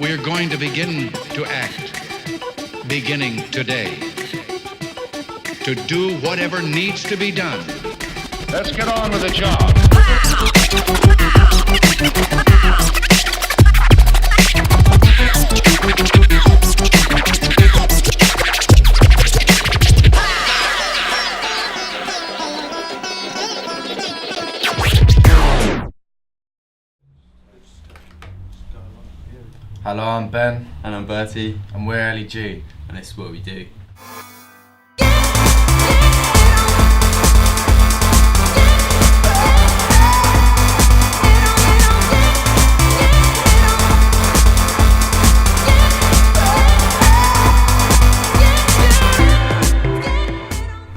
we're going to begin to act, beginning today, to do whatever needs to be done. Let's get on with the job. Hello, I'm Ben. And I'm Bertie. And we're l.e.g. And this is what we do.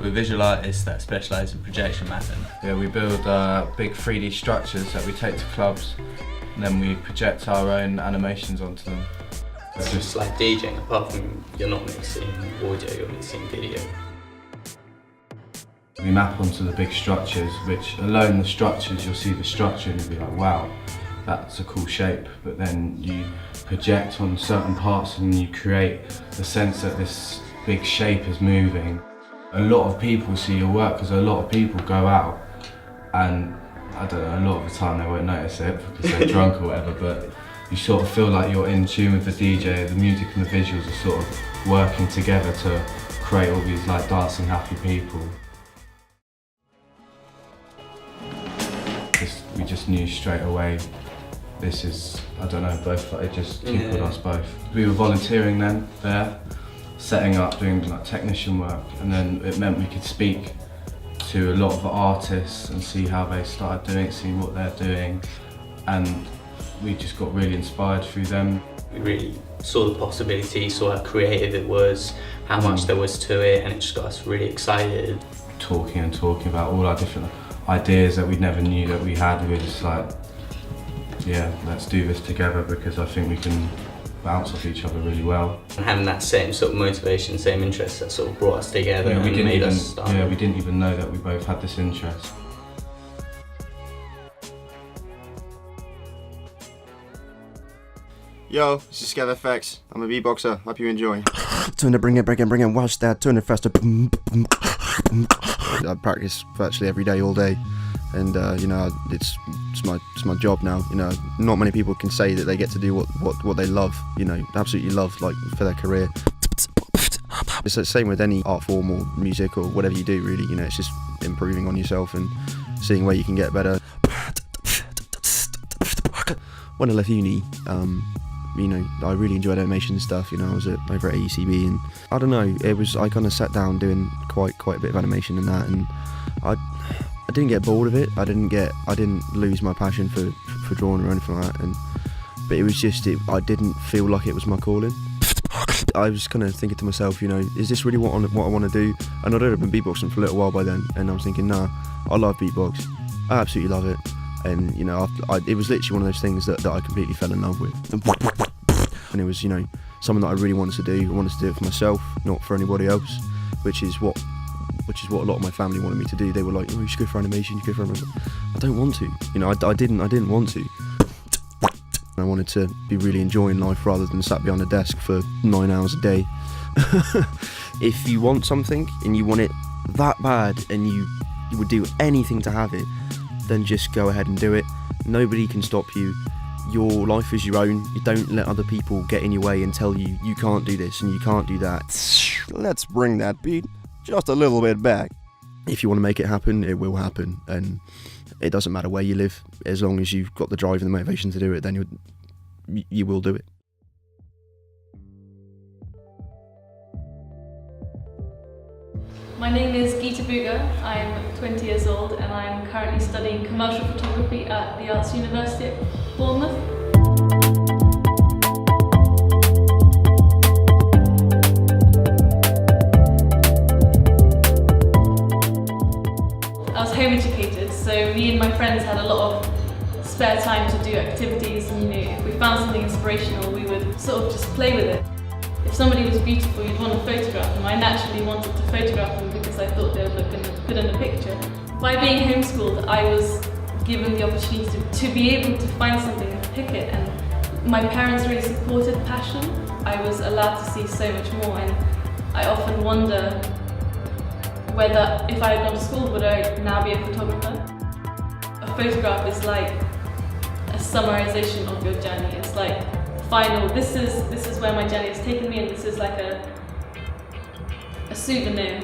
We're visual artists that specialise in projection mapping. Yeah, we build big 3D structures that we take to clubs, and then we project our own animations onto them. It's just like DJing, apart from you're not mixing audio, you're mixing video. We map onto the big structures, which alone the structures, you'll see the structure and you'll be like, wow, that's a cool shape. But then you project on certain parts and you create the sense that this big shape is moving. A lot of people see your work because a lot of people go out and I don't know, a lot of the time they won't notice it because they're drunk or whatever, but you sort of feel like you're in tune with the DJ, the music and the visuals are sort of working together to create all these like dancing happy people. We just knew straight away, this is, I don't know, both, it just tickled us both. We were volunteering then, there, setting up, doing like technician work, and then it meant we could speak to a lot of artists and see how they started doing it, see what they're doing, and we just got really inspired through them. We really saw the possibility, saw how creative it was, how much there was to it, and it just got us really excited. Talking about all our different ideas that we never knew that we had, we were just like, yeah, let's do this together because I think we can bounce off each other really well. And having that same sort of motivation, same interest that sort of brought us together and made us start. Yeah, we didn't even know that we both had this interest. Yo, this is Skev FX. I'm a beatboxer. Hope you enjoy. Turn it, bring it, watch that, turn it faster. I practice virtually every day, all day, and you know, it's my job now. You know, not many people can say that they get to do what they love. You know, absolutely love, like, for their career. It's the same with any art form or music or whatever you do, really. You know, it's just improving on yourself and seeing where you can get better. When I left uni, you know, I really enjoyed animation stuff. You know, I was over at AECB, and I don't know, I kind of sat down doing quite a bit of animation and that, and I didn't get bored of it. I didn't lose my passion for drawing or anything like that, but it was just, I didn't feel like it was my calling. I was kind of thinking to myself, you know, is this really what I want to do? And I'd already been beatboxing for a little while by then, and I was thinking, nah, I love beatbox, I absolutely love it. And you know, it was literally one of those things that I completely fell in love with. And it was, you know, something that I really wanted to do. I wanted to do it for myself, not for anybody else, which is what a lot of my family wanted me to do. They were like, oh, you should go for animation, you should go for animation. I don't want to, you know, I didn't want to. I wanted to be really enjoying life rather than sat behind a desk for 9 hours a day. If you want something and you want it that bad and you would do anything to have it, then just go ahead and do it. Nobody can stop you. Your life is your own. You don't let other people get in your way and tell you you can't do this and you can't do that. Let's bring that beat just a little bit back. If you want to make it happen, it will happen, and it doesn't matter where you live. As long as you've got the drive and the motivation to do it, then you will do it. My name is Geeta Buga. I'm 20 years old and I'm currently studying commercial photography at the Arts University at Bournemouth. I was home educated, so me and my friends had a lot of spare time to do activities, and you know, if we found something inspirational, we would sort of just play with it. If somebody was beautiful, you'd want to photograph them. I naturally wanted to photograph them because I thought they would look good in a picture. By being homeschooled, I was given the opportunity to be able to find something and pick it, and My parents really supported passion. I was allowed to see so much more, and I often wonder whether if I had gone to school, would I now be a photographer? A photograph is like a summarization of your journey. It's like final, this is where my journey has taken me, and this is like a souvenir.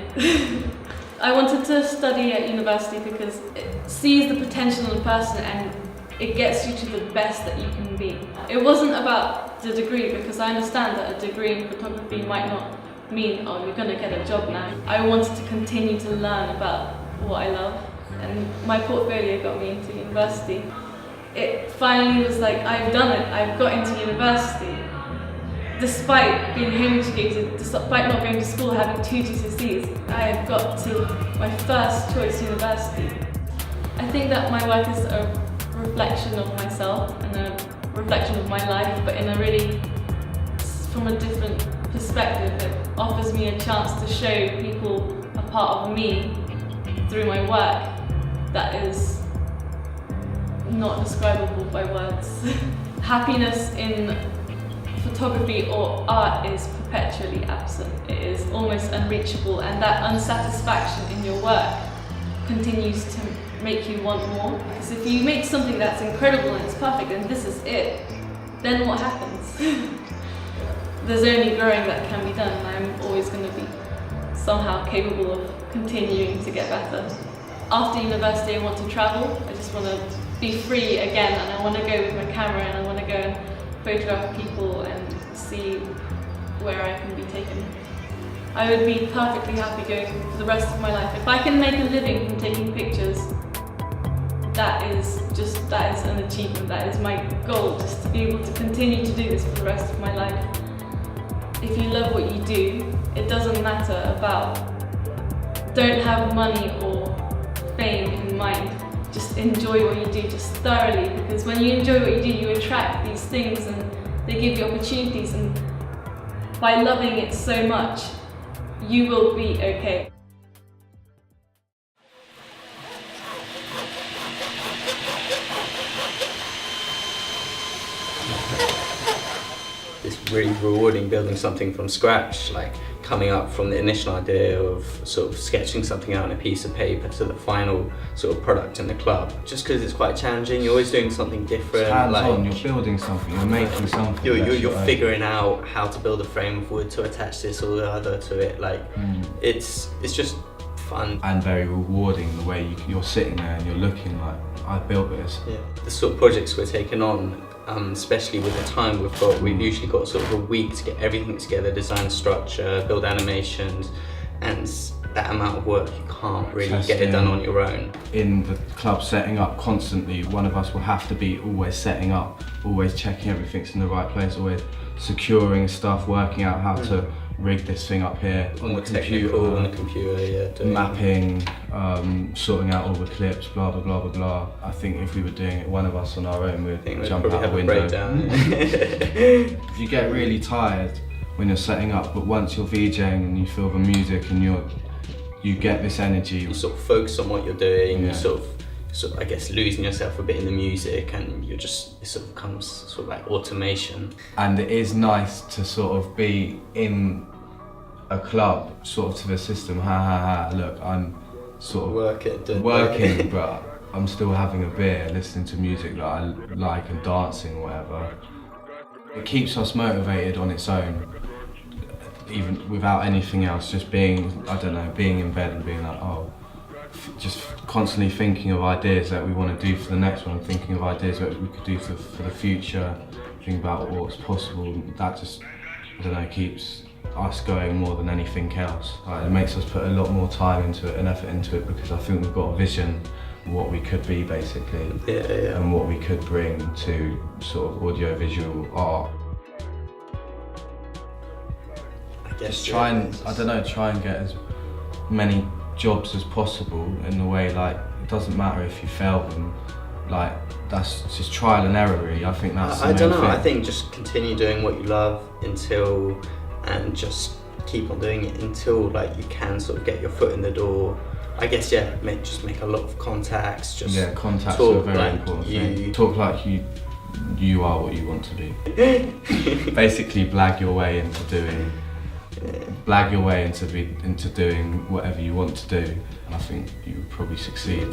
I wanted to study at university because it sees the potential in a person and it gets you to the best that you can be. It wasn't about the degree, because I understand that a degree in photography might not mean, oh, you're gonna get a job now. I wanted to continue to learn about what I love, and my portfolio got me into university. It finally was like, I've done it, I've got into university. Despite being home educated, despite not going to school, having 2 GCSEs, I have got to my first choice university. I think that my work is a reflection of myself and a reflection of my life, but in a really, from a different perspective. It offers me a chance to show people a part of me through my work that is not describable by words. Happiness in photography or art is perpetually absent. It is almost unreachable, and that unsatisfaction in your work continues to make you want more. Because if you make something that's incredible and it's perfect and this is it, then what happens? There's only growing that can be done, and I'm always going to be somehow capable of continuing to get better. After university, I want to travel. I just want to be free again, and I want to go with my camera, and I want to go and photograph people and see where I can be taken. I would be perfectly happy going for the rest of my life. If I can make a living from taking pictures, that is an achievement. That is my goal, just to be able to continue to do this for the rest of my life. If you love what you do, it doesn't matter about, don't have money or fame in mind. Just enjoy what you do, just thoroughly, because when you enjoy what you do, you attract these things and they give you opportunities, and by loving it so much, you will be okay. It's really rewarding building something from scratch, like coming up from the initial idea of sort of sketching something out on a piece of paper to the final sort of product in the club. Just because it's quite challenging, you're always doing something different. Hands-on, you're building something, you're making something. You're figuring out how to build a frame of wood to attach this or the other to it. Like it's just fun. And very rewarding the way you're sitting there and you're looking like, I built this. Yeah. The sort of projects we're taking on, especially with the time we've usually got sort of a week to get everything together, design structure, build animations, and that amount of work you can't really get it done on your own. In the club setting up constantly, one of us will have to be always setting up, always checking everything's in the right place, always securing stuff, working out how to rig this thing up here on the computer, yeah, mapping, sorting out all the clips, blah blah blah blah blah. I think if we were doing it, one of us on our own, we'd jump out the window. You get really tired when you're setting up, but once you're VJing and you feel the music and you get this energy. You sort of focus on what you're doing. You sort of, I guess, losing yourself a bit in the music, and it sort of becomes sort of like automation. And it is nice to sort of be in a club, sort of to the system, look, I'm sort of working, but I'm still having a beer, listening to music that I like and dancing or whatever. It keeps us motivated on its own, even without anything else, just being, I don't know, being in bed and being like, oh, just constantly thinking of ideas that we want to do for the next one, thinking of ideas that we could do for the future, thinking about what's possible. That just, I don't know, keeps us going more than anything else. It makes us put a lot more time into it and effort into it, because I think we've got a vision of what we could be basically, and what we could bring to sort of audio-visual art. Just try and get as many jobs as possible in the way, like, it doesn't matter if you fail them, like, that's just trial and error really. I think that's the main thing. I think just continue doing what you love and just keep on doing it until, like, you can sort of get your foot in the door. I guess, just make a lot of contacts. Just contacts talk are a very like important thing. Talk like you you are what you want to be. Basically, blag your way into doing whatever you want to do, and I think you would probably succeed.